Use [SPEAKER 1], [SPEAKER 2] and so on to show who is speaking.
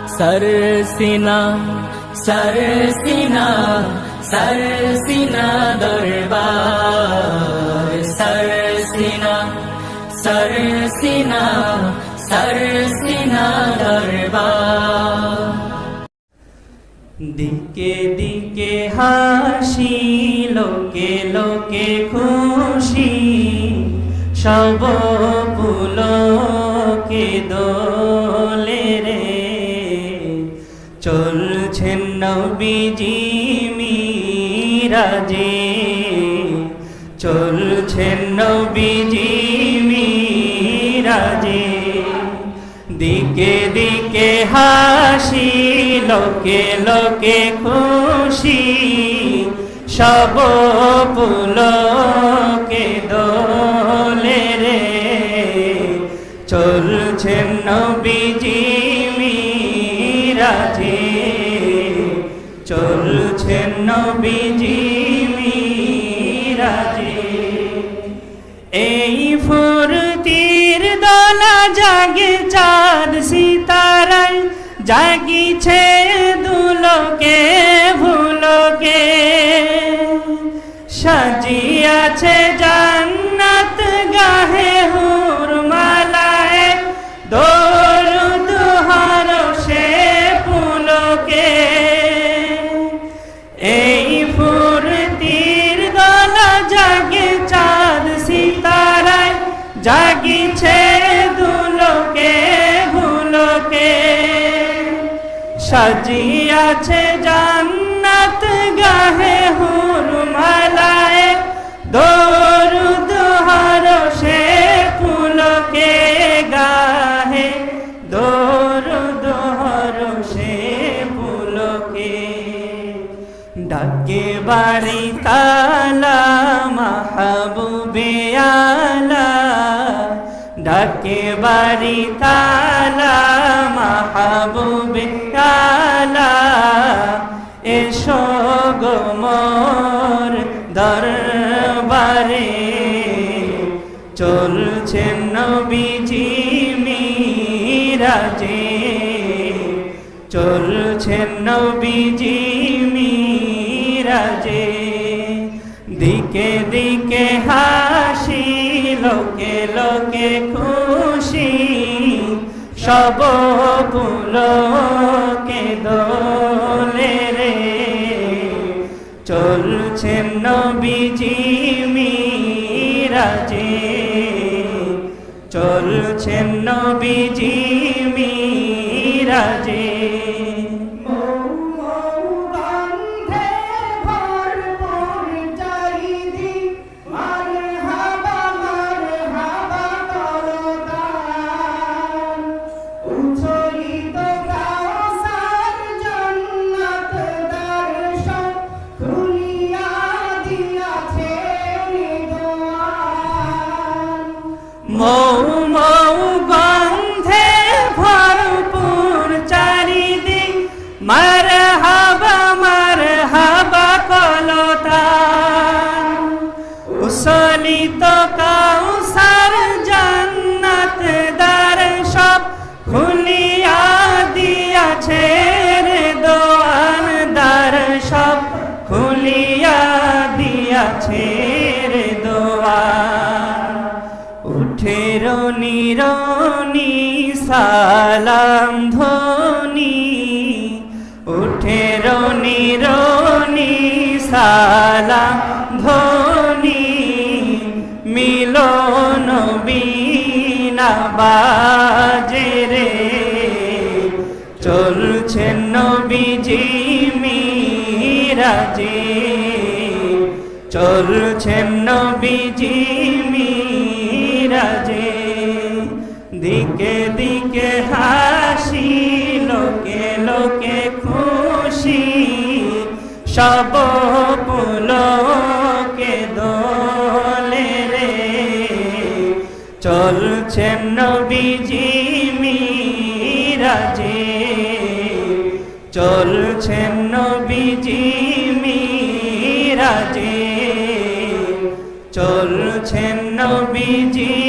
[SPEAKER 1] सरसीना सरसीना सरसीना दरबार सरसीना सरसीना सरसीना दरबार
[SPEAKER 2] দিকে দিকে হাসি লোকে লোকে খুশি সব পুলকে দোলে রে চলছেন নবীজি মিরাজে চলছেন নবীজি মিরাজে দিকে দিকে হাসি লোকে লোকে খুশি সব পুলকে দোলে রে চলছেন নবীজি মিরাজে চলছেন নবীজি মিরাজে এই ফুরতির দোলা জাগে চাঁদ সিতারায় জাগিছে দুলোকে ভুলোকে সাজিয়াছে জান্নাত গাহে হুর মালায় দরুদ হরষে পুলকে এই ফুরতির দোলা জাগে চাঁদ সিতারায় জাগিছে দুলোকে ভুলোকে সাজিয়াছে জান্নাত গাহে হুর মালায় দরুদ হরষে পুলকে গাহে দরুদ হরষে পুলকে ডাকে বাড়ি তালা মাহবুবে আলা ডাকে বাড়ি তালা মাহবুবে আলা এসো গো মোর দরবারে চলছেন নবীজি মিরাজে চলছেন নবীজি মিরাজে দিকে দিকে হাসি লোকে লোকে খুশি সব পুলকে দোলে রে চলছেন নবীজি মিরাজে চলছেন নবীজি মিরাজে মৌ মৌ গন্ধে ভরপুর চারিদিক মারহাবা কলতান উসলিত কাউসার জান্নাত দ্বার সব খুলিয়া দিয়াছে রে দোয়ান দ্বার সব খুলিয়া দিয়াছে রে দোয়ান উঠে রনি রনি সালাম ধ্বনি উঠে রনি রনি সালাম ধ্বনি মিলন বিনা বাজে রে চলছেন নবীজি মিরাজে চলছেন নবীজি মিরাজে দিকে দিকে হাসি লোকে লোকে খুশি সব পুলকে দোলে রে চলছেন নবীজি মিরাজে চলছেন নবীজি মিরাজে চলছেন নবীজি